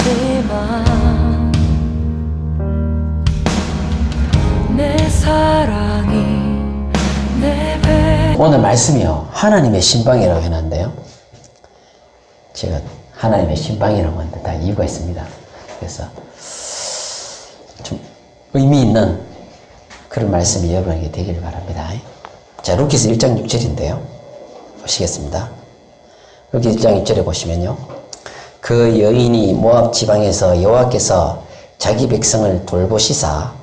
없지만 내 사랑이 오늘 말씀이요, 하나님의 신방이라고 해놨는데요, 제가 하나님의 신방이라고 하는데 다 이유가 있습니다. 그래서 좀 의미 있는 그런 말씀이 여러분에게 되길 바랍니다. 자, 루키스 1장 6절인데요 보시겠습니다. 루키스 1장 6절에 보시면요, 그 여인이 모압 지방에서 여호와께서 자기 백성을 돌보시사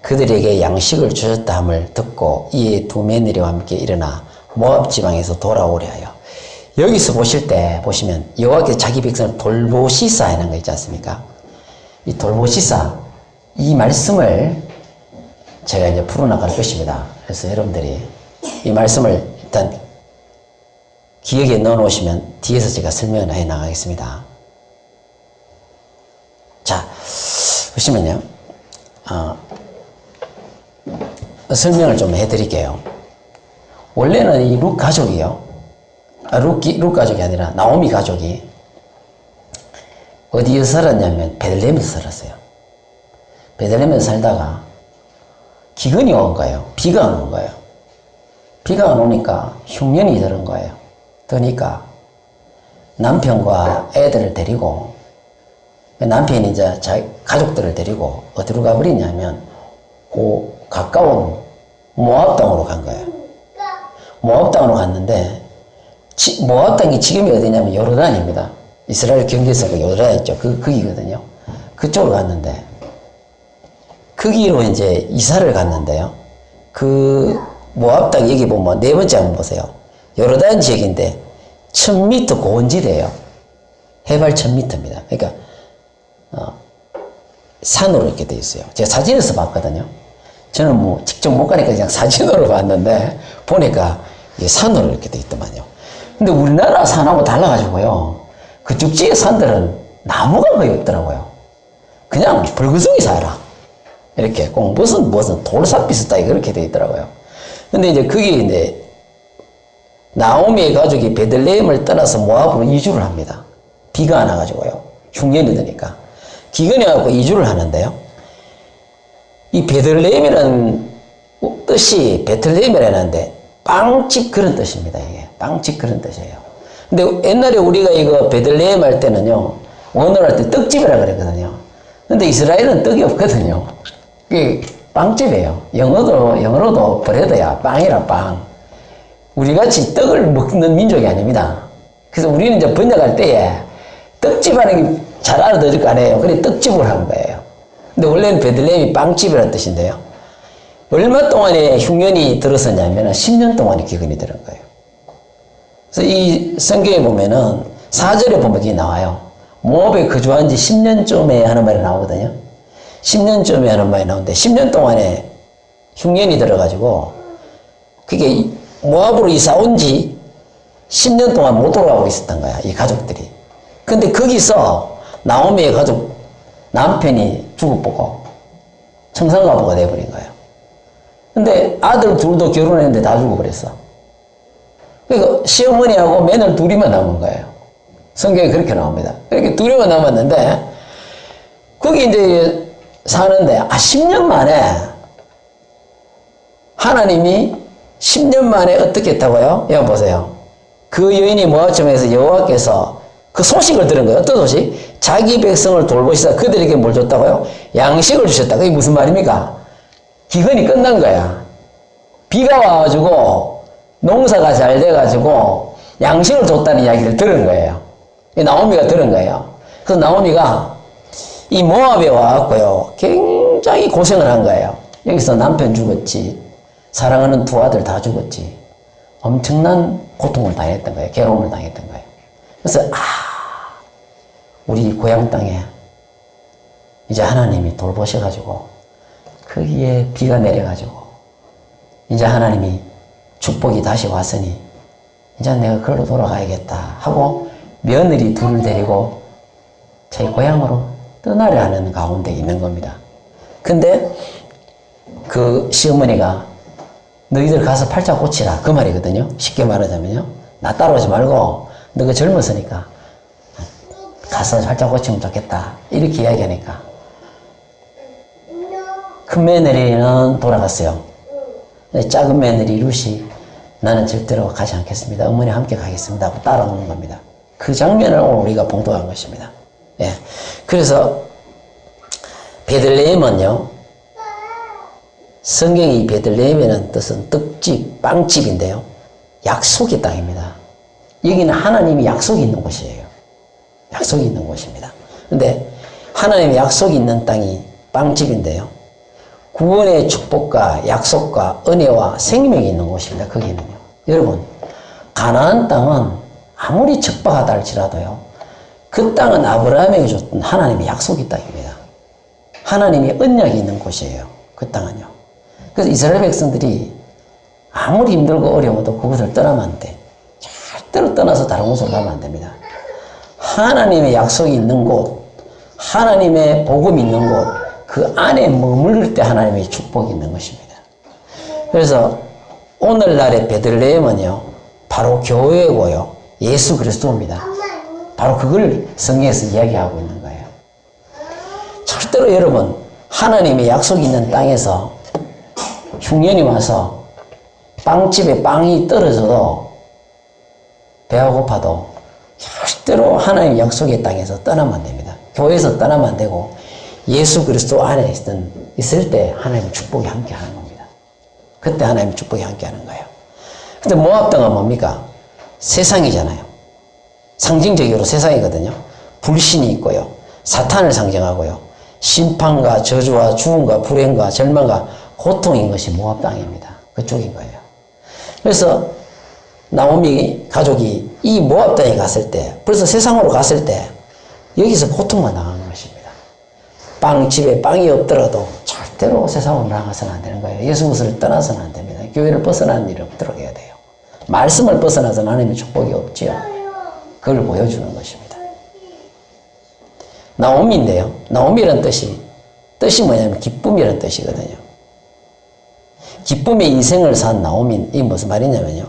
그들에게 양식을 주셨다 함을 듣고 이에 두 며느리와 함께 일어나 모압 지방에서 돌아오려 하여. 여기서 보실 때 보시면 여호와께서 자기 백성을 돌보시사 하는 거 있지 않습니까? 이 돌보시사, 이 말씀을 제가 이제 풀어나갈 것입니다. 그래서 여러분들이 이 말씀을 일단 기억에 넣어 놓으시면 뒤에서 제가 설명을 해 나가겠습니다. 자, 보시면요, 설명을 좀 해드릴게요. 원래는 이 룻 가족이요, 룻 가족이 아니라 나오미 가족이 어디에서 살았냐면 베들레헴에서 살았어요. 베들레헴에서 살다가 기근이 온 거예요. 비가 안 온 거예요. 비가 안 오니까 흉년이 들은 거예요. 그러니까 남편과 애들을 데리고, 남편이 이제 자기 가족들을 데리고 어디로 가버리냐면 그 가까운 모압 땅으로 간 거예요. 모압 땅으로 갔는데, 모압 땅이 지금이 어디냐면 요르단입니다. 이스라엘 경계선가 요르단 있죠. 거기거든요. 그쪽으로 갔는데, 거기로 이제 이사를 갔는데요, 그 모압 땅 여기 보면 네 번째 한번 보세요. 요르단 지역인데 1000m 고원지대예요. 해발 1000m입니다. 그러니까 산으로 이렇게 돼 있어요. 제가 사진에서 봤거든요. 저는 뭐 직접 못 가니까 그냥 사진으로 봤는데 보니까 이게 산으로 이렇게 돼 있더만요. 근데 우리나라 산하고 달라가지고요, 그쪽 지역 산들은 나무가 거의 없더라고요. 그냥 벌거숭이 살아. 이렇게 꼭 무슨 돌삽 비슷하게 그렇게 돼 있더라고요. 근데 이제 그게 이제 나오미의 가족이 베들레헴을 떠나서 모압으로 이주를 합니다. 비가 안 와가지고요. 흉년이 드니까. 기근이 와서 이주를 하는데요, 이 베들레헴이라는 뜻이 베틀레헴이라는데 빵집 그런 뜻입니다. 이게 빵집 그런 뜻이에요. 근데 옛날에 우리가 이거 베들레헴 할 때는요, 원어로 할 때 떡집이라 그랬거든요. 근데 이스라엘은 떡이 없거든요. 이게 빵집이에요. 영어로도 브레드야, 빵이라 빵. 우리같이 떡을 먹는 민족이 아닙니다. 그래서 우리는 이제 번역할 때에 떡집 하는 게 잘 알아들을 거 아니에요. 그래 떡집을 한 거예요. 근데 원래는 베들레헴이 빵집이라는 뜻인데요, 얼마 동안에 흉년이 들었었냐면 10년 동안에 기근이 들은 거예요. 그래서 이 성경에 보면은 4절에 보면 이게 나와요. 모압에 거주한 지 10년쯤에 하는 말이 나오거든요. 10년쯤에 하는 말이 나오는데 10년 동안에 흉년이 들어가지고 그게 모압으로 이사 온 지 10년 동안 못 돌아가고 있었던 거야, 이 가족들이. 근데 거기서 나오미의 가족 남편이 죽어보고 청산가부가 돼버린 거예요. 근데 아들 둘도 결혼했는데 다 죽어버렸어. 그러니까 시어머니하고 며느리 둘이만 남은 거예요. 성경에 그렇게 나옵니다. 이렇게 둘이만 남았는데 거기 이제 사는데 10년 만에 하나님이 10년 만에 어떻게 했다고요? 여기 보세요. 그 여인이 모압점에서 여호와께서 그 소식을 들은 거예요. 어떤 소식? 자기 백성을 돌보시다 그들에게 뭘 줬다고요? 양식을 주셨다. 그게 무슨 말입니까? 기근이 끝난 거야. 비가 와가지고 농사가 잘 돼가지고 양식을 줬다는 이야기를 들은 거예요. 나오미가 들은 거예요. 그래서 나오미가 이 모압에 와갖고요, 굉장히 고생을 한 거예요. 여기서 남편 죽었지, 사랑하는 두 아들 다 죽었지, 엄청난 고통을 당했던 거예요. 괴로움을 당했던 거예요. 그래서 우리 고향 땅에 이제 하나님이 돌보셔가지고 거기에 비가 내려가지고 이제 하나님이 축복이 다시 왔으니 이제 내가 그걸로 돌아가야겠다 하고 며느리 둘을 데리고 자기 고향으로 떠나려 하는 가운데 있는 겁니다. 근데 그 시어머니가 너희들 가서 팔자 고치라 그 말이거든요. 쉽게 말하자면요, 나 따라오지 말고 너가 젊었으니까 가서 살짝 고치면 좋겠다. 이렇게 이야기하니까 큰 며느리는 돌아갔어요. 작은 며느리 루시 나는 절대로 가지 않겠습니다. 어머니 함께 가겠습니다 하고 따라오는 겁니다. 그 장면을 오늘 우리가 봉독한 것입니다. 예. 그래서 베들레헴은요, 성경이 베들레헴이라는 뜻은 떡집, 빵집인데요. 약속의 땅입니다. 여기는 하나님이 약속이 있는 곳이에요. 약속이 있는 곳입니다. 근데 하나님의 약속이 있는 땅이 빵집인데요. 구원의 축복과 약속과 은혜와 생명이 있는 곳입니다. 거기는요. 여러분, 가나안 땅은 아무리 척박하다 할지라도요, 그 땅은 아브라함에게 줬던 하나님의 약속의 땅입니다. 하나님의 언약이 있는 곳이에요. 그 땅은요. 그래서 이스라엘 백성들이 아무리 힘들고 어려워도 그곳을 떠나면 안 돼. 절대로 떠나서 다른 곳으로 가면 안 됩니다. 하나님의 약속이 있는 곳, 하나님의 복음이 있는 곳, 그 안에 머무를 때 하나님의 축복이 있는 것입니다. 그래서 오늘날의 베들레헴은요, 바로 교회고요, 예수 그리스도입니다. 바로 그걸 성경에서 이야기하고 있는 거예요. 절대로 여러분, 하나님의 약속이 있는 땅에서 흉년이 와서 빵집에 빵이 떨어져도 배가 고파도 절대로 하나님의 약속의 땅에서 떠나면 안 됩니다. 교회에서 떠나면 안 되고 예수 그리스도 안에 있을 때 하나님의 축복이 함께 하는 겁니다. 그때 하나님의 축복이 함께 하는 거예요. 근데 모압 땅은 뭡니까? 세상이잖아요. 상징적으로 세상이거든요. 불신이 있고요. 사탄을 상징하고요. 심판과 저주와 죽음과 불행과 절망과 고통인 것이 모압 땅입니다. 그쪽인 거예요. 그래서 나오미 가족이 이 모압 땅에 갔을 때, 벌써 세상으로 갔을 때 여기서 고통만 당하는 것입니다. 빵집에 빵이 없더라도 절대로 세상으로 나가서는 안 되는 거예요. 예수 그리스도를 떠나서는 안 됩니다. 교회를 벗어나는 일이 없도록 해야 돼요. 말씀을 벗어나서 하나님의 축복이 없지요. 그걸 보여주는 것입니다. 나오미인데요. 나오미라는 뜻이 뭐냐면 기쁨이라는 뜻이거든요. 기쁨의 인생을 산 나오미, 이게 무슨 말이냐면요.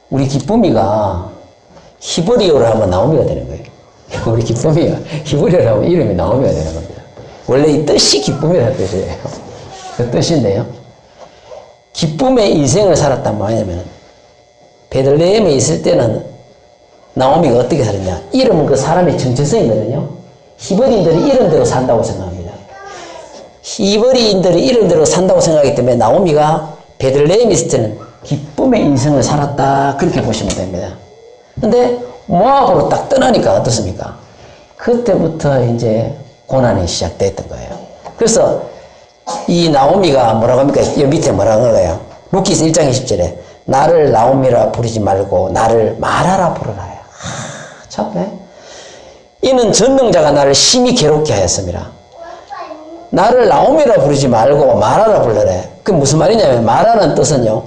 우리 기쁨이가 히브리어로 하면 나오미가 되는 거예요. 우리 기쁨이가 히브리어로 하면 이름이 나오미가 되는 겁니다. 원래 이 뜻이 기쁨이라는 뜻이에요. 그 뜻인데요. 기쁨의 인생을 살았단 말이냐면, 베들레헴에 있을 때는 나오미가 어떻게 살았냐. 이름은 그 사람의 정체성이거든요. 히브리인들이 이름대로 산다고 생각합니다. 히브리인들이 이름대로 산다고 생각하기 때문에 나오미가 베들레헴에 있을 때는 기쁨의 인생을 살았다. 그렇게 보시면 됩니다. 근데 모압으로 딱 떠나니까 어떻습니까? 그때부터 이제 고난이 시작됐던 거예요. 그래서 이 나오미가 뭐라고 합니까? 이 밑에 뭐라고 하나요? 루키스 1장 20절에 나를 나오미라 부르지 말고 나를 마라라 부르라. 참네. 이는 전능자가 나를 심히 괴롭게 하였습니다. 나를 나오미라 부르지 말고 마라라 불러래. 그 무슨 말이냐면 마라는 뜻은요,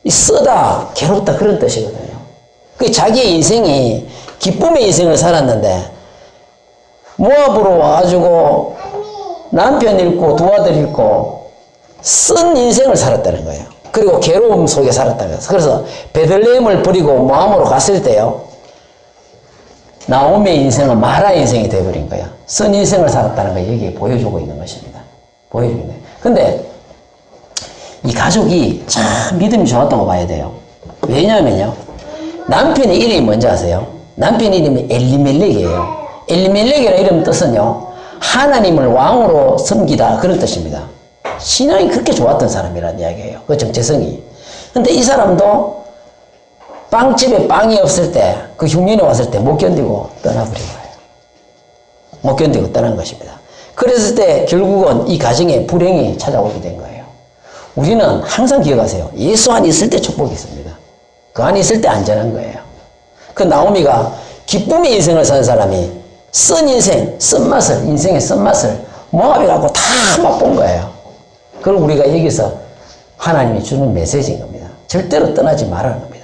이 쓰다, 괴롭다 그런 뜻이거든요. 그 자기의 인생이 기쁨의 인생을 살았는데 모압으로 와가지고 남편 잃고 두 아들 잃고 쓴 인생을 살았다는 거예요. 그리고 괴로움 속에 살았다는 거예요. 그래서 베들레헴을 버리고 모압으로 갔을 때요, 나오미의 인생은 마라 인생이 되어버린 거야. 쓴 인생을 살았다는 걸 여기에 보여주고 있는 것입니다. 보여주고 있는. 근데 이 가족이 참 믿음이 좋았다고 봐야 돼요. 왜냐하면요, 남편의 이름이 뭔지 아세요? 남편 이름이 엘리멜렉이에요. 엘리멜렉이라는 이름 뜻은요, 하나님을 왕으로 섬기다 그런 뜻입니다. 신앙이 그렇게 좋았던 사람이라는 이야기예요. 그 정체성이. 근데 이 사람도 빵집에 빵이 없을 때, 그 흉년이 왔을 때 못 견디고 떠나버린 거예요. 못 견디고 떠난 것입니다. 그랬을 때 결국은 이 가정에 불행이 찾아오게 된 거예요. 우리는 항상 기억하세요. 예수 안에 있을 때 축복이 있습니다. 그 안에 있을 때 안전한 거예요. 그 나오미가 기쁨의 인생을 사는 사람이 쓴 인생, 쓴맛을, 인생의 쓴맛을 모압에 갖고 다 맛본 거예요. 그걸 우리가 여기서 하나님이 주는 메시지인 겁니다. 절대로 떠나지 말라는 겁니다.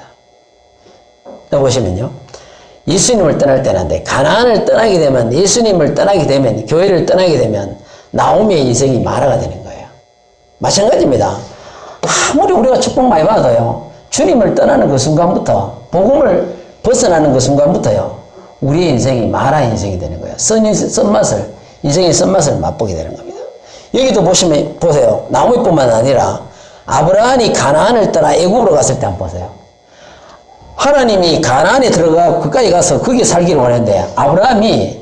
보시면요, 예수님을 떠날 때는 안 돼. 가나안을 떠나게 되면, 예수님을 떠나게 되면, 교회를 떠나게 되면 나오미의 인생이 마라가 되는 거예요. 마찬가지입니다. 아무리 우리가 축복 많이 받아도요, 주님을 떠나는 그 순간부터, 복음을 벗어나는 그 순간부터요, 우리의 인생이 마라 인생이 되는 거예요. 인생의 쓴맛을 맛보게 되는 겁니다. 여기도 보세요. 나오미뿐만 아니라 아브라함이 가나안을 떠나 애굽으로 갔을 때 한번 보세요. 하나님이 가나안에 들어가 그까지 가서 거기 살기를 원했는데 아브라함이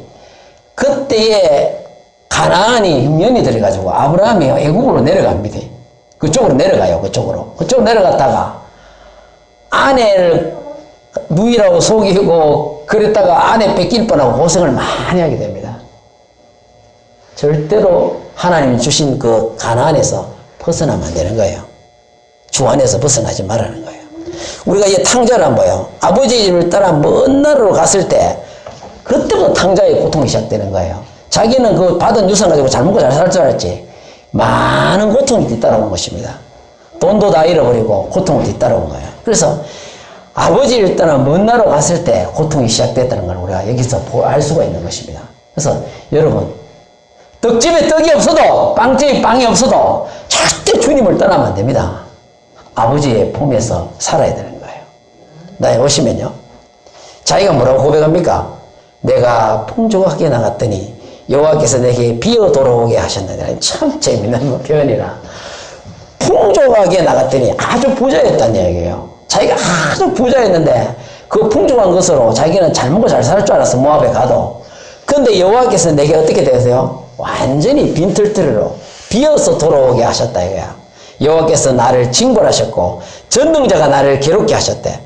그때에 가나안이 흉년이 들어가지고 아브라함이 애굽으로 내려갑니다. 그쪽으로 내려가요. 그쪽으로 내려갔다가 아내를 누이라고 속이고 그랬다가 아내 뺏길 뻔하고 고생을 많이 하게 됩니다. 절대로 하나님이 주신 그 가나안에서 벗어나면 안 되는 거예요. 주 안에서 벗어나지 말라는 거예요. 우리가 이 탕자를 한번 봐요. 아버지 집을 따라 먼 나라로 갔을 때 그때부터 탕자의 고통이 시작되는 거예요. 자기는 그 받은 유산 가지고 잘 먹고 잘 살 줄 알았지 많은 고통이 뒤따라온 것입니다. 돈도 다 잃어버리고 고통을 뒤따라온 거예요. 그래서 아버지를 떠나 먼 나라로 갔을 때 고통이 시작됐다는 걸 우리가 여기서 알 수가 있는 것입니다. 그래서 여러분 떡집에 떡이 없어도 빵집에 빵이 없어도 절대 주님을 떠나면 안 됩니다. 아버지의 품에서 살아야 되는 거예요. 나에 오시면요. 자기가 뭐라고 고백합니까? 내가 풍족하게 나갔더니 여호와께서 내게 비어 돌아오게 하셨느니라. 참 재밌는 표현이라. 풍족하게 나갔더니 아주 부자였다는 얘기예요. 자기가 아주 부자였는데 그 풍족한 것으로 자기는 잘 먹고 잘 살 줄 알았어. 모압에 가도. 근데 여호와께서 내게 어떻게 되세요? 완전히 빈털터리로 비어서 돌아오게 하셨다 이거야. 여호와께서 나를 징벌하셨고 전능자가 나를 괴롭게 하셨대.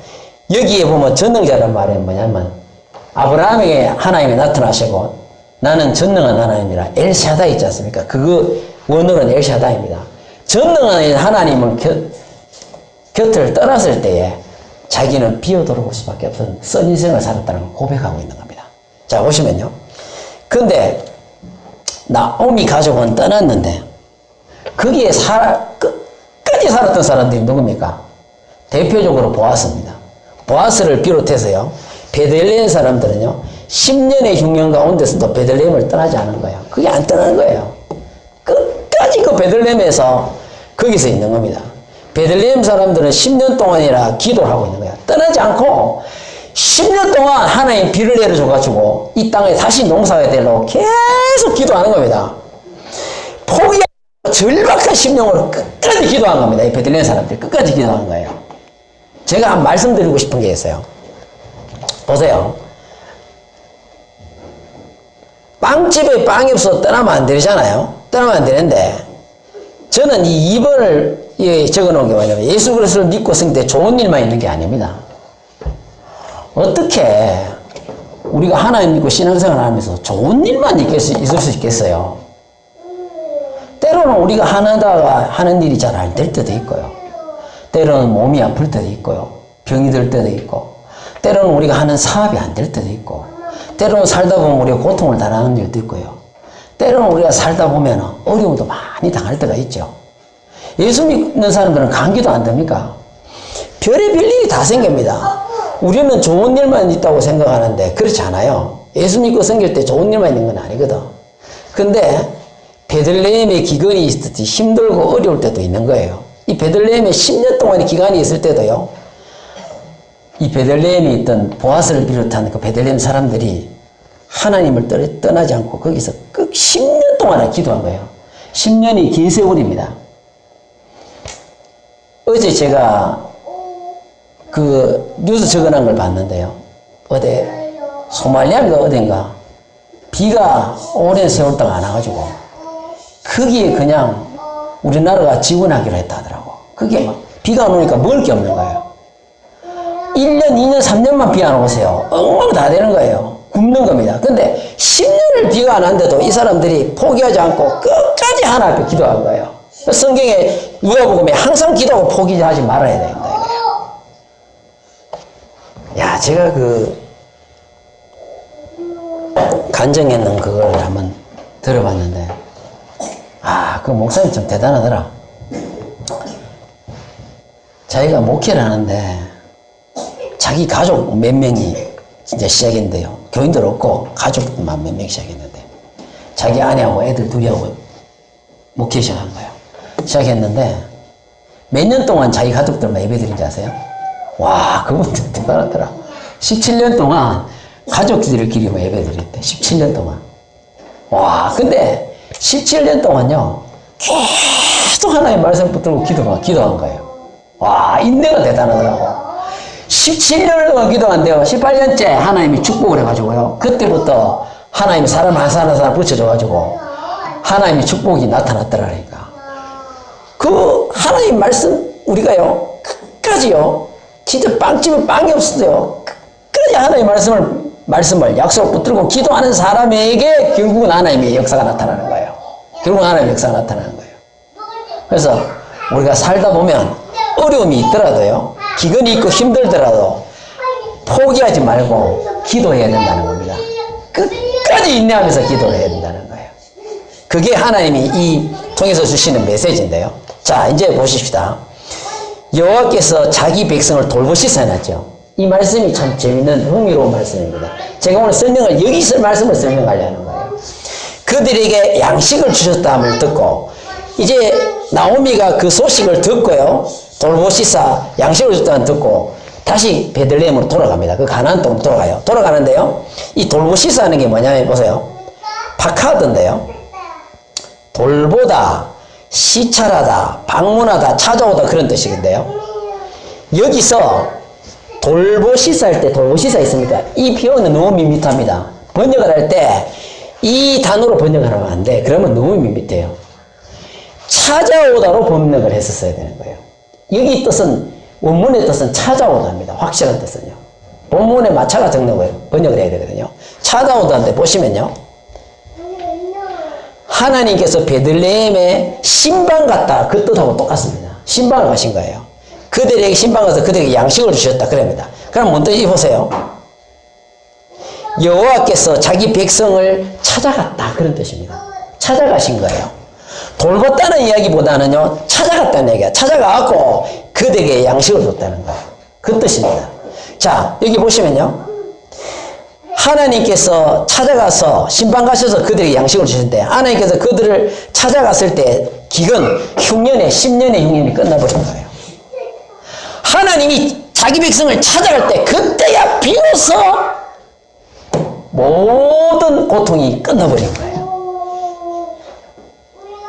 여기에 보면 전능자란 말이 뭐냐면 아브라함에게 하나님이 나타나시고 나는 전능한 하나님이라 엘샤다이 있지 않습니까? 그 원어는 엘샤다입니다. 전능한 하나님을 곁을 떠났을 때에 자기는 비어돌아올 수밖에 없는 선 인생을 살았다는 걸 고백하고 있는 겁니다. 자 보시면요. 근데 나오미 가족은 떠났는데 거기에 끝까지 살았던 사람들이 누굽니까? 대표적으로 보아스입니다. 보아스를 비롯해서요. 베들레헴 사람들은요. 10년의 흉년 가운데서도 베들레헴을 떠나지 않은 거예요. 그게 안 떠나는 거예요. 끝까지 그 베들레헴에서 거기서 있는 겁니다. 베들레헴 사람들은 10년 동안이라 기도를 하고 있는 거예요. 떠나지 않고 10년 동안 하나님 비를 내려줘가지고 이 땅에 다시 농사가 되려고 계속 기도하는 겁니다. 포기하고 절박한 심령으로 끝까지 기도한 겁니다. 이 베들레헴 사람들이 끝까지 기도한 거예요. 제가 한 말씀드리고 싶은 게 있어요. 보세요. 빵집에 빵이 없어서 떠나면 안 되잖아요. 떠나면 안 되는데 저는 이 2번을 적어 놓은 게 뭐냐면 예수 그리스도를 믿고 생때 좋은 일만 있는 게 아닙니다. 어떻게 우리가 하나님 믿고 신앙생활 하면서 좋은 일만 있을 수 있겠어요? 때로는 우리가 하는 일이 잘 안 될 때도 있고요. 때로는 몸이 아플 때도 있고요. 병이 들 때도 있고 때로는 우리가 하는 사업이 안 될 때도 있고 때로는 살다 보면 우리가 고통을 당하는 일도 있고요. 때로는 우리가 살다 보면 어려움도 많이 당할 때가 있죠. 예수 믿는 사람들은 감기도 안 됩니까? 별의별 일이 다 생깁니다. 우리는 좋은 일만 있다고 생각하는데 그렇지 않아요. 예수 믿고 생길 때 좋은 일만 있는 건 아니거든. 근데 베들레헴의 기근이 있듯이 힘들고 어려울 때도 있는 거예요. 이 베들레헴에 10년 동안의 기간이 있을 때도요. 이 베들레헴에 있던 보아스를 비롯한 그 베들레헴 사람들이 하나님을 떠나지 않고 거기서 꼭 10년 동안을 기도한 거예요. 10년이 긴 세월입니다. 어제 제가 그 뉴스 적어놓은 걸 봤는데요. 어디 소말리아인가 어딘가 비가 오랜 세월 동안 안 와가지고 거기에 그냥 우리나라가 지원하기로 했다 하더라고. 그게 막 비가 안 오니까 먹을 게 없는 거예요. 1년, 2년, 3년만 비 안 오세요. 엉망 다 되는 거예요. 굶는 겁니다. 근데 10년을 비가 안 왔는데도 이 사람들이 포기하지 않고 끝까지 하나 앞에 기도한 거예요. 성경에 누가복음에 항상 기도하고 포기하지 말아야 된다 이거예요. 야, 제가 그 간증했는 그걸 한번 들어봤는데 그 목사님 좀 대단하더라. 자기가 목회를 하는데 자기 가족 몇 명이 진짜 시작했는데요. 교인들 없고 가족만 몇 명 시작했는데 자기 아내하고 애들 둘이하고 목회 시작한 거예요. 시작했는데 몇 년 동안 자기 가족들만 예배 드린지 아세요? 와, 그분들 대단하더라. 17년 동안 가족들끼리 예배 드렸대. 17년 동안. 와, 근데 17년 동안요, 계속 하나님 말씀 붙들고 기도한 거예요. 와, 인내가 대단하더라고. 17년을 동안 기도한대요. 18년째 하나님이 축복을 해가지고요. 그때부터 하나님이 사람 하나 붙여줘가지고 하나님의 축복이 나타났더라니까. 그 하나님 말씀 우리가요, 끝까지요, 진짜 빵집에 빵이 없어도요, 끝까지 하나님 말씀을 약속을 붙들고 기도하는 사람에게 결국은 하나님의 역사가 나타나는 거예요. 결국은 하나님의 역사가 나타나는 거예요. 그래서 우리가 살다 보면 어려움이 있더라도요, 기근이 있고 힘들더라도 포기하지 말고 기도해야 된다는 겁니다. 끝까지 인내하면서 기도를 해야 된다는 거예요. 그게 하나님이 이 통해서 주시는 메시지인데요. 자, 이제 보십시다. 여호와께서 자기 백성을 돌보시사 해놨죠. 이 말씀이 참 재밌는 흥미로운 말씀입니다. 제가 오늘 여기서 말씀을 설명하려 하는 거예요. 그들에게 양식을 주셨다함을 듣고, 이제 나오미가 그 소식을 듣고요, 돌보시사 양식을 주셨다는 듣고 다시 베들레헴으로 돌아갑니다. 그 가나안 땅으로 돌아가요. 돌아가는데요, 이 돌보시사 하는 게 뭐냐면 보세요. 파카드인데요, 돌보다, 시찰하다, 방문하다, 찾아오다, 그런 뜻이긴데요, 여기서 돌보시사 할 때 돌보시사 있습니까? 이 표현은 너무 밋밋합니다. 번역을 할 때 이 단어로 번역을 하면 안 돼. 그러면 너무 밋밋해요. 찾아오다로 번역을 했었어야 되는 거예요. 여기 뜻은, 원문의 뜻은 찾아오다입니다. 확실한 뜻은요. 본문에 마차가 적는 거예요. 번역을 해야 되거든요. 찾아오다인데 보시면요, 하나님께서 베들레헴에 신방 갔다, 그 뜻하고 똑같습니다. 신방을 가신 거예요. 그들에게 신방 가서 그들에게 양식을 주셨다, 그럽니다. 그럼 뭔 뜻이 보세요. 여호와께서 자기 백성을 찾아갔다, 그런 뜻입니다. 찾아가신 거예요. 돌봤다는 이야기보다는요, 찾아갔다는 얘기야. 찾아가고 그들에게 양식을 줬다는 거예요. 그 뜻입니다. 자, 여기 보시면요, 하나님께서 찾아가서 신방 가셔서 그들에게 양식을 주신대. 하나님께서 그들을 찾아갔을 때 기근, 흉년에 10년의 흉년이 끝나버린 거예요. 하나님이 자기 백성을 찾아갈 때 그때야 비로소 모든 고통이 끝나버린 거예요.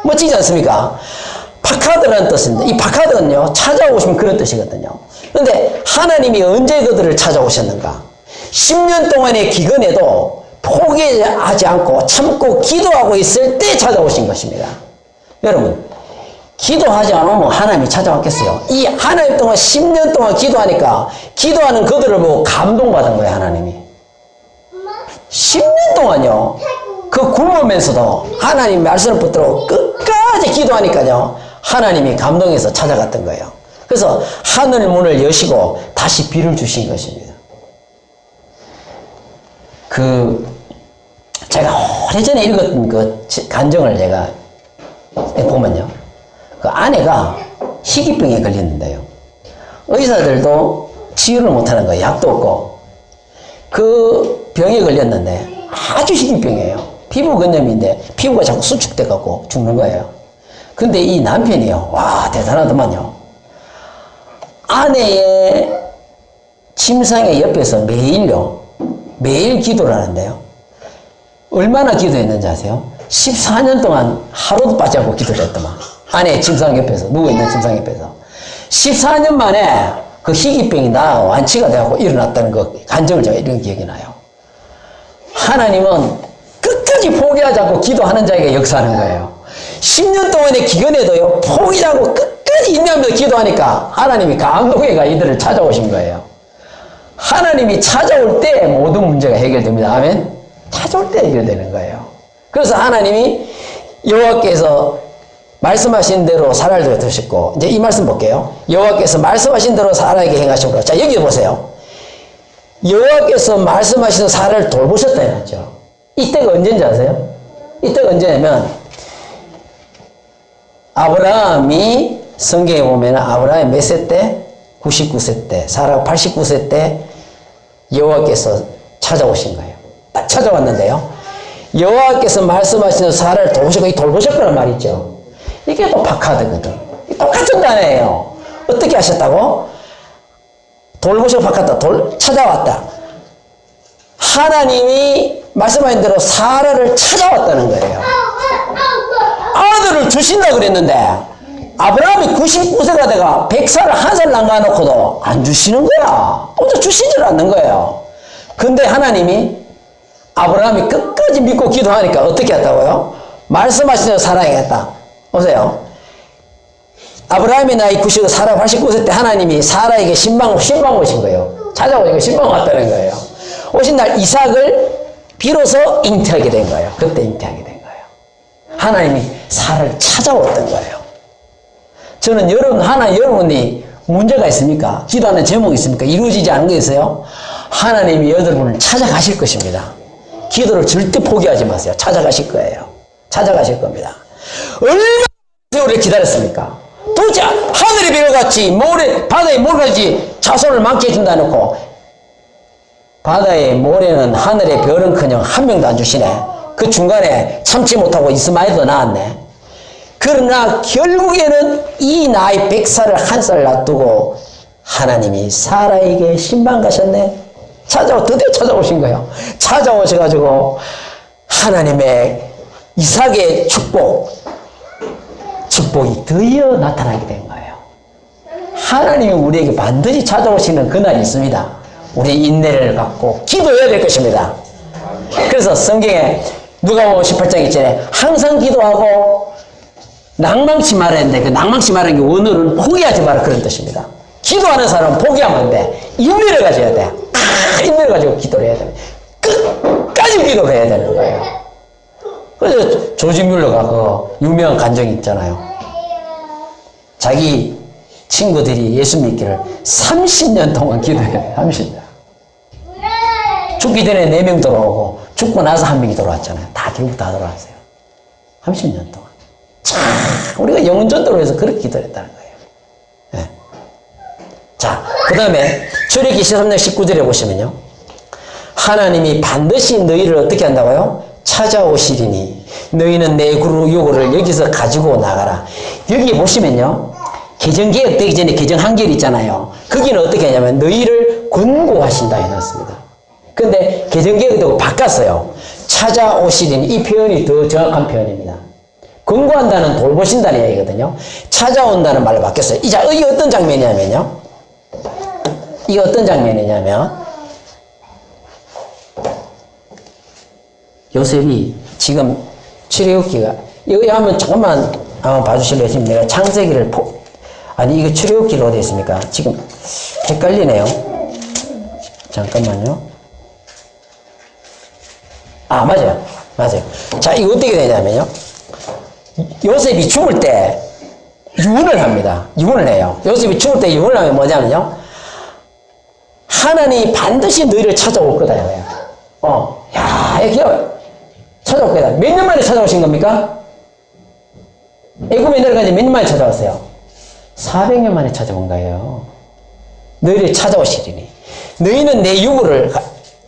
멋지지 않습니까? 파카드라는 뜻인데, 이 파카드는요, 찾아오시면 그런 뜻이거든요. 그런데 하나님이 언제 그들을 찾아오셨는가? 10년 동안의 기근에도 포기하지 않고 참고 기도하고 있을 때 찾아오신 것입니다. 여러분, 기도하지 않으면 하나님이 찾아왔겠어요? 이 하나님 동안 10년 동안 기도하니까 기도하는 그들을 보고 감동받은 거예요, 하나님이. 10년 동안요, 그 굶으면서도 하나님 말씀을 붙들고 끝까지 기도하니까요, 하나님이 감동해서 찾아갔던 거예요. 그래서 하늘 문을 여시고 다시 비를 주신 것입니다. 제가 오래전에 읽었던 그 간증을 제가 보면요, 그 아내가 희귀병에 걸렸는데요, 의사들도 치유를 못하는 거예요. 약도 없고. 그 병에 걸렸는데 아주 희귀병이에요. 피부 건염인데 피부가 자꾸 수축돼 갖고 죽는 거예요. 근데 이 남편이요, 와, 대단하더만요. 아내의 침상의 옆에서 매일 기도를 하는데요, 얼마나 기도했는지 아세요? 14년 동안 하루도 빠지 않고 기도를 했더만. 아내의 침상 옆에서, 누워있는 침상 옆에서 14년 만에 그 희귀병이 완치가 되고 일어났다는 그 간증을 제가 이런 기억이 나요. 하나님은 끝까지 포기하지 않고 기도하는 자에게 역사하는 거예요. 10년 동안의 기근에도요, 포기하지 않고 끝까지 인내하면서 기도하니까 하나님이 감동해가 이들을 찾아오신 거예요. 하나님이 찾아올 때 모든 문제가 해결됩니다. 아멘? 찾아올 때 해결되는 거예요. 그래서 하나님이 여호와께서 말씀하신 대로 사라를 드셨고, 이제 이 말씀 볼게요. 여호와께서 말씀하신 대로 사라에게 행하셨고, 자, 여기 보세요. 여호와께서 말씀하신 사라를 돌보셨다 해놨죠. 이때가 언제인지 아세요? 이때가 언제냐면, 아브라함이 성경에 보면 아브라함이 몇 세 때? 99세 때, 사라가 89세 때 여호와께서 찾아오신 거예요. 딱 찾아왔는데요, 여호와께서 말씀하신 사라를 돌보셨다는 말이죠. 이게 또 파카드거든. 똑같은 단어예요. 어떻게 하셨다고? 돌보셔, 파카드, 찾아왔다. 하나님이 말씀하신 대로 사라를 찾아왔다는 거예요. 아들을 주신다 그랬는데 아브라함이 99세가 돼가 100살을 한 살 남겨놓고도 안 주시는 거야. 혼자 주시질 않는 거예요. 근데 하나님이 아브라함이 끝까지 믿고 기도하니까 어떻게 했다고요? 말씀하신 대로 사랑했다. 보세요. 아브라함이 나이 90, 사라 89세 때 하나님이 사라에게 신방 오신 거예요. 찾아오니까 신방 왔다는 거예요. 오신 날 이삭을 비로소 잉태하게 된 거예요. 그때 잉태하게 된 거예요. 하나님이 사라를 찾아왔던 거예요. 저는 여러분이 문제가 있습니까? 기도하는 제목이 있습니까? 이루어지지 않은 게 있어요? 하나님이 여러분을 찾아가실 것입니다. 기도를 절대 포기하지 마세요. 찾아가실 거예요. 찾아가실 겁니다. 얼마나 세월을 기다렸습니까? 도대체 하늘의 별같이 바다의 모래같이 자손을 많게 해준다 놓고 바다의 모래는 하늘의 별은커녕 한 명도 안 주시네. 그 중간에 참지 못하고 이스마엘도 나왔네. 그러나 결국에는 이 나이 100살을 한 살 놔두고 하나님이 사라에게 신방 가셨네. 드디어 찾아오신 거예요. 찾아오셔가지고 하나님의 이삭의 축복이 드디어 나타나게 된 거예요. 하나님이 우리에게 반드시 찾아오시는 그날이 있습니다. 우리 인내를 갖고 기도해야 될 것입니다. 그래서 성경에 누가복음 18장 있잖아요. 항상 기도하고 낭망치 말아야 하는데 그 낭망치 말하는 게 오늘은 포기하지 마라 그런 뜻입니다. 기도하는 사람은 포기하면 안 돼. 인내를 가져야 돼. 인내를 가지고 기도를 해야 돼. 끝까지 기도를 해야 되는 거예요. 그래서 조지 뮬러가 그 유명한 간증이 있잖아요. 자기 친구들이 예수 믿기를 30년 동안 기도해요. 30년. 죽기 전에 4명 돌아오고 죽고 나서 1명이 돌아왔잖아요. 결국 다 돌아왔어요. 30년 동안. 참 우리가 영혼 전도로 해서 그렇게 기도했다는 거예요. 네. 자, 그 다음에 출애굽기 13장 19절에 보시면요. 하나님이 반드시 너희를 어떻게 한다고요? 찾아오시리니 너희는 내 요구를 여기서 가지고 나가라. 여기 보시면요. 개정개혁 되기 전에 개정 한결이 있잖아요. 거기는 어떻게 하냐면 너희를 권고하신다 해놨습니다. 근데 개정개혁 되고 바꿨어요. 찾아오시리니 이 표현이 더 정확한 표현입니다. 권고한다는 돌보신다는 얘기거든요. 찾아온다는 말로 바뀌었어요. 이게 어떤 장면이냐면요. 이게 어떤 장면이냐면 요셉이 지금 출애굽기가 여기 한번 조금만 한번 봐주실래요? 지금 내가 창세기를 이거 출애굽기로 어디 있습니까? 지금 헷갈리네요. 잠깐만요. 맞아요. 자, 이거 어떻게 되냐면요. 요셉이 죽을 때 유언을 합니다. 유언을 해요. 요셉이 죽을 때 유언을 하면 뭐냐면요. 하나님이 반드시 너희를 찾아올 거다. 찾아올 거다. 몇 년 만에 찾아오신 겁니까? 애굽에 내려간 지 몇 년 만에 찾아왔어요? 400년 만에 찾아온 거예요. 너희를 찾아오시리니 너희는 내 유물을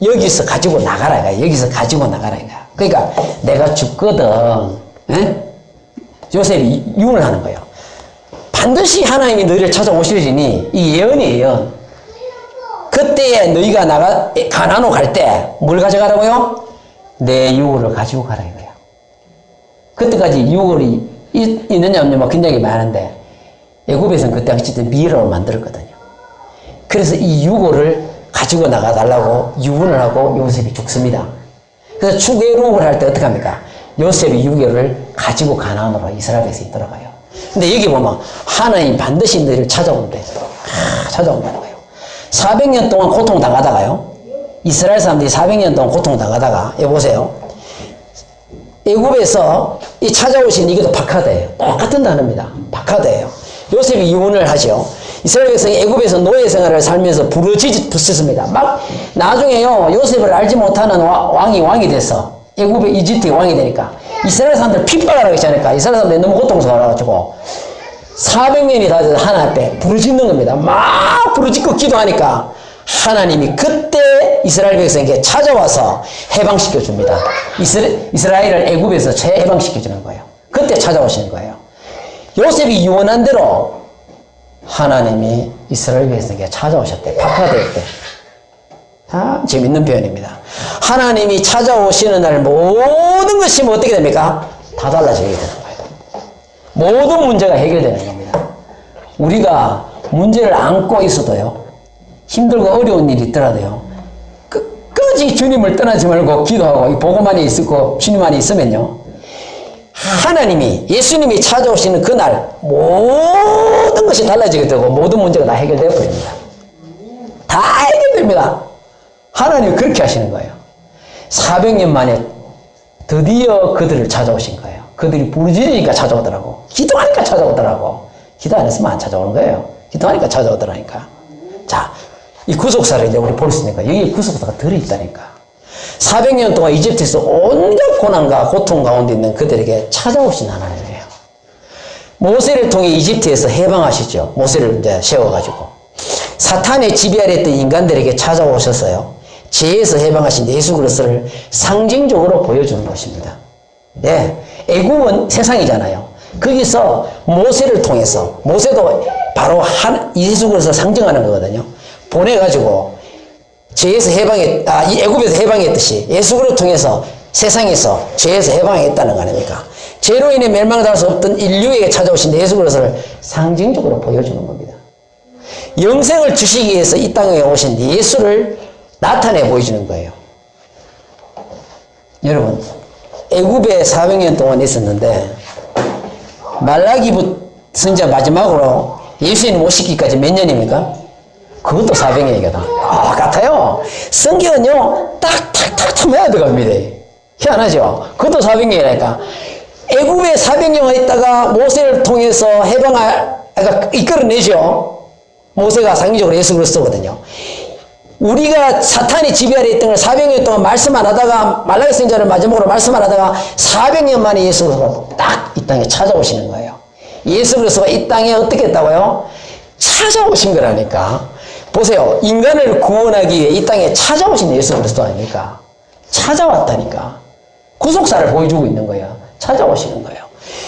여기서 가지고 나가라. 여기서 가지고 나가라. 그러니까 내가 죽거든. 요셉이 유언을 하는 거예요. 반드시 하나님이 너희를 찾아오시리니 이 예언이에요. 그때에 너희가 가나안으로 갈 때 뭘 가져가라고요? 내 유월을 가지고 가라 이거예요. 그때까지 유월이 있느냐 없느냐 굉장히 많은데 애굽에서는 그때 당시 때 미라로 만들었거든요. 그래서 이 유월을 가지고 나가달라고 유언을 하고 요셉이 죽습니다. 그래서 추계루를 할 때 어떻게 합니까? 요셉이 유월을 가지고 가나안으로 이스라엘에서 돌아가요. 근데 여기 보면 하나님 반드시 너희를 찾아온대. 찾아온다는 거예요. 400년 동안 고통당하다가요. 이스라엘 사람들이 400년 동안 고통당하다가 보세요. 애굽에서 이 찾아오신 이것도 바카드예요. 똑같은 단어입니다. 바카드예요. 요셉이 유언을 하죠. 이스라엘 백성이 애굽에서 노예 생활을 살면서 부르짖었습니다. 막 나중에요. 요셉을 알지 못하는 왕이 돼서 애굽의 이집트의 왕이 되니까 이스라엘 사람들 핍박을 하기 시작하니까 이스라엘 사람들이 너무 고통스러워가지고 400년이 다 돼서 하나님 앞에 부르짖는 겁니다. 막 부르짖고 기도하니까 하나님이 그때 이스라엘 백성에게 찾아와서 해방시켜 줍니다. 이스라엘을 애굽에서 재해방시켜 주는 거예요. 그때 찾아오시는 거예요. 요셉이 유언한 대로 하나님이 이스라엘 백성에게 찾아오셨대. 파파될 때. 참 재밌는 표현입니다. 하나님이 찾아오시는 날 모든 것이 뭐 어떻게 됩니까? 다 달라지게 되는 거예요. 모든 문제가 해결되는 겁니다. 우리가 문제를 안고 있어도요, 힘들고 어려운 일이 있더라도요, 끝까지 주님을 떠나지 말고 기도하고 보고만 있고 주님만 있으면요, 하나님이, 예수님이 찾아오시는 그날 모든 것이 달라지게 되고 모든 문제가 다 해결되어 버립니다. 다 해결됩니다. 하나님이 그렇게 하시는 거예요. 400년 만에 드디어 그들을 찾아오신 거예요. 그들이 부르짖으니까 찾아오더라고. 기도하니까 찾아오더라고. 기도 안 했으면 안 찾아오는 거예요. 기도하니까 찾아오더라니까. 자, 이 구속사를 이제 우리 볼 수 있으니까 여기에 구속사가 들어있다니까. 400년 동안 이집트에서 온갖 고난과 고통 가운데 있는 그들에게 찾아오신 하나님이에요. 모세를 통해 이집트에서 해방하시죠. 모세를 이제 세워가지고. 사탄의 지배 아래 있던 인간들에게 찾아오셨어요. 죄에서 해방하신 예수 그리스도를 상징적으로 보여주는 것입니다. 네, 애굽은 세상이잖아요. 거기서 모세를 통해서, 모세도 바로 예수 그리스도를 상징하는 거거든요. 보내가지고 죄에서 이 애굽에서 해방했듯이 예수 그리스도를 통해서 세상에서 죄에서 해방했다는 거 아닙니까? 죄로 인해 멸망당할 수 없던 인류에게 찾아오신 예수 그리스도를 상징적으로 보여주는 겁니다. 영생을 주시기 위해서 이 땅에 오신 예수를 나타내 보여주는 거예요. 여러분, 애굽에 400년 동안 있었는데 말라기 선지자 마지막으로 예수님 오시기까지 몇 년입니까? 그것도 400년이거든. 같아요. 성경은요, 탁탁탁 맞아 들어갑니다. 희한하죠? 그것도 400년이니까. 애굽에 400년 있다가 모세를 통해서 그러니까 이끌어내죠. 모세가 상징적으로 예수 그리스도거든요. 우리가 사탄이 지배 아래 있던 걸 400년 동안 말씀 안 하다가, 말라기 선지자를 마지막으로 말씀 안 하다가 400년 만에 예수 그리스도가 딱 이 땅에 찾아오시는 거예요. 예수 그리스도가 이 땅에 어떻게 했다고요? 찾아오신 거라니까. 보세요. 인간을 구원하기 위해 이 땅에 찾아오신 예수 그리스도 아닙니까? 찾아왔다니까. 구속사를 보여주고 있는 거예요. 찾아오시는 거예요.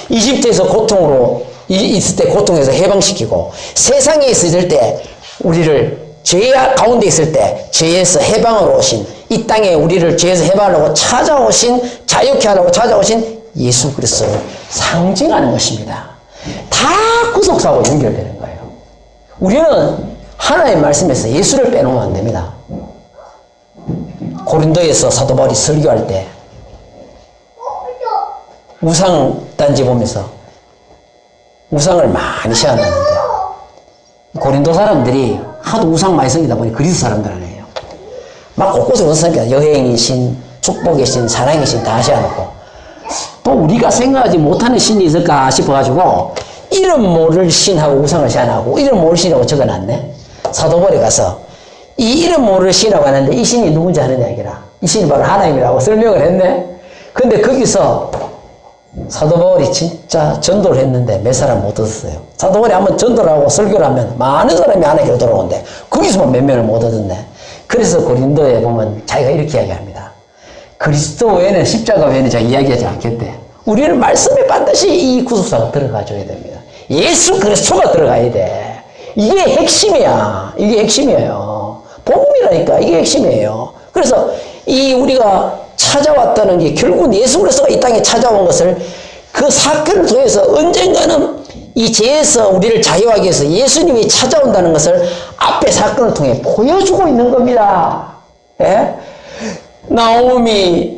이집트에서 고통으로 있을 때 고통에서 해방시키고, 세상에 있을 때 우리를 죄 가운데 있을 때 죄에서 해방으로 오신, 이 땅에 우리를 죄에서 해방하려고 찾아오신, 자유케 하려고 찾아오신 예수 그리스도를 상징하는 것입니다. 다 구속사하고 연결되는 거예요. 우리는 하나님의 말씀에서 예수를 빼놓으면 안 됩니다. 고린도에서 사도 바울이 설교할 때 우상단지 보면서 우상을 많이 시험하는데, 고린도 사람들이 하도 우상 많이 섬기다 보니 그리스 사람들 아니에요. 막 곳곳으로 섬기다. 여행의 신, 축복의 신, 사랑의 신 다 시험하고, 또 우리가 생각하지 못하는 신이 있을까 싶어가지고 이름 모를 신하고 우상을 시험하고, 이름 모를 신하고 적어놨네. 사도벌에 가서 이 이름 모를 신하고 하는데 이 신이 누군지 아는 이야기라. 이 신이 바로 하나님이라고 설명을 했네. 근데 거기서 사도 바울이 진짜 전도를 했는데 몇 사람 못 얻었어요. 사도 바울이 한번 전도를 하고 설교를 하면 많은 사람이 안에게 들어오는데 거기서만 몇 명을 못 얻었네. 그래서 고린도에 보면 자기가 이렇게 이야기합니다. 그리스도 외에는, 십자가 외에는 자기 이야기하지 않겠대. 우리는 말씀에 반드시 이 구속사가 들어가줘야 됩니다. 예수 그리스도가 들어가야 돼. 이게 핵심이야. 이게 핵심이에요. 복음이라니까. 이게 핵심이에요. 그래서 이 우리가 찾아왔다는 게 결국은 예수 그리스도가 이 땅에 찾아온 것을, 그 사건을 통해서 언젠가는 이 죄에서 우리를 자유하기 위해서 예수님이 찾아온다는 것을 앞에 사건을 통해 보여주고 있는 겁니다. 예? 나오미에게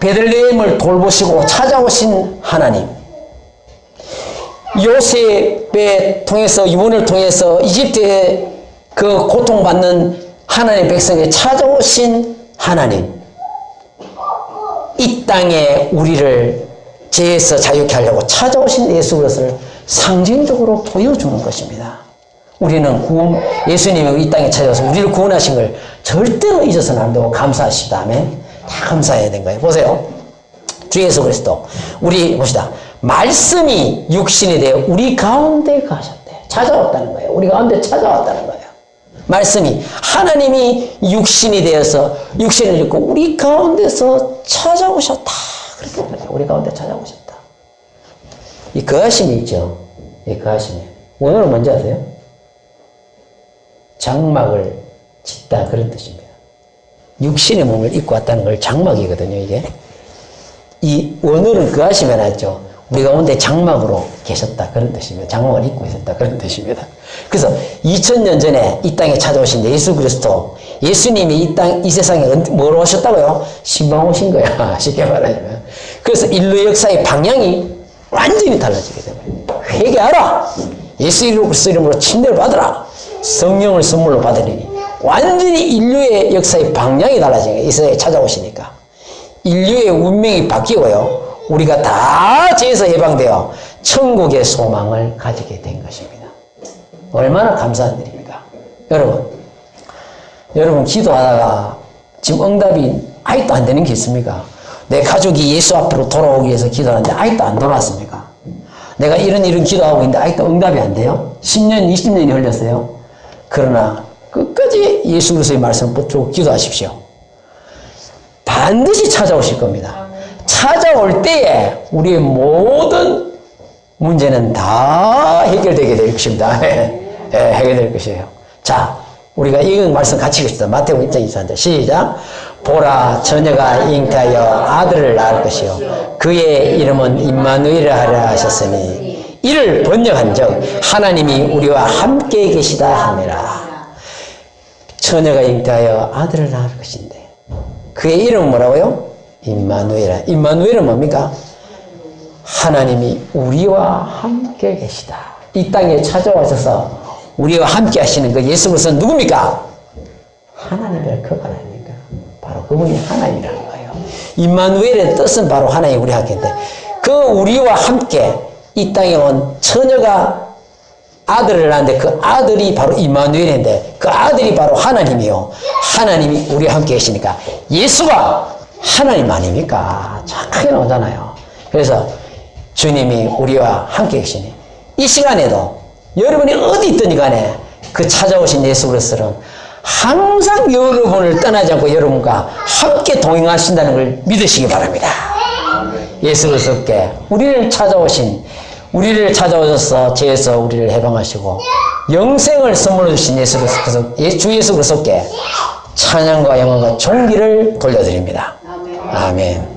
베들레헴을 돌보시고 찾아오신 하나님, 요셉의 통해서, 유언을 통해서 이집트의 그 고통받는 하나님의 백성에 찾아오신 하나님, 이 땅에 우리를 죄에서 자유케 하려고 찾아오신 예수 그리스도를 상징적으로 보여주는 것입니다. 우리는 예수님이 이 땅에 찾아와서 우리를 구원하신 걸 절대로 잊어서는 안 되고 감사하시다. 아멘. 다 감사해야 되는 거예요. 보세요. 주 예수 그리스도. 우리 봅시다. 말씀이 육신이 되어 우리 가운데 가셨대. 찾아왔다는 거예요. 우리 가운데 찾아왔다는 거예요. 말씀이, 하나님이 육신이 되어서 육신을 입고 우리 가운데서 찾아오셨다. 그렇게 말해요. 우리 가운데 찾아오셨다. 이 거하심이 있죠. 이 거하심이. 오늘은 뭔지 아세요? 장막을 짓다 그런 뜻입니다. 육신의 몸을 입고 왔다는 걸 장막이거든요. 이게 이 원어는 그 하시면 하죠. 우리 가운데 장막으로 계셨다 그런 뜻입니다. 장막을 입고 있었다 그런 뜻입니다. 그래서 2000년 전에 이 땅에 찾아오신 예수 그리스도, 예수님이 이 세상에 뭐로 오셨다고요? 신방 오신 거야. 쉽게 말하자면. 그래서 인류 역사의 방향이 완전히 달라지게 됩니다. 회개하라. 예수 이름으로 침례를 받으라. 성령을 선물로 받으리니 완전히 인류의 역사의 방향이 달라진 거예요. 이 세상에 찾아오시니까. 인류의 운명이 바뀌고요. 우리가 다 죄에서 해방되어 천국의 소망을 가지게 된 것입니다. 얼마나 감사한 일입니까? 여러분 기도하다가 지금 응답이 아직도 안 되는 게 있습니까? 내 가족이 예수 앞으로 돌아오기 위해서 기도하는데 아직도 안 돌아왔습니까? 내가 이런 기도하고 있는데 아직도 응답이 안 돼요? 10년, 20년이 흘렸어요. 그러나 끝까지 예수 그리스도의 말씀을 붙들고 기도하십시오. 반드시 찾아오실 겁니다. 찾아올 때에 우리의 모든 문제는 다 해결되게 될 것입니다. 해결될 것이에요. 자, 우리가 이 말씀 같이 읽읍시다. 마태복음 1장 24절 시작. 보라, 처녀가 잉태하여 아들을 낳을 것이요 그의 이름은 임마누엘이라 하라 하셨으니 이를 번역한즉 하나님이 우리와 함께 계시다 함이라. 처녀가 잉태하여 아들을 낳을 것인데 그의 이름은 뭐라고요? 임마누엘이라. 임마누엘은 뭡니까? 하나님이 우리와 함께 계시다. 이 땅에 찾아오셔서 우리와 함께 하시는 그 예수 그리스도는 누굽니까? 하나님의 그 하나님입니까? 바로 그분이 하나님이라는 거예요. 임마누엘의 뜻은 바로 하나님 우리 함께인데 그 우리와 함께 이 땅에 온 처녀가 아들을 낳았는데 그 아들이 바로 임마누엘인데 그 아들이 바로 하나님이요. 하나님이 우리와 함께 계시니까 예수가 하나님 아닙니까? 정확하게 나오잖아요. 그래서 주님이 우리와 함께 계시니 이 시간에도 여러분이 어디 있든지 간에 그 찾아오신 예수 그리스도는 항상 여러분을 떠나지 않고 여러분과 함께 동행하신다는 걸 믿으시기 바랍니다. 예수 그리스도께 우리를 찾아오셔서 죄에서 우리를 해방하시고 영생을 선물로 주신 주 예수 그리스도께 찬양과 영광과 존귀를 돌려드립니다. 아멘.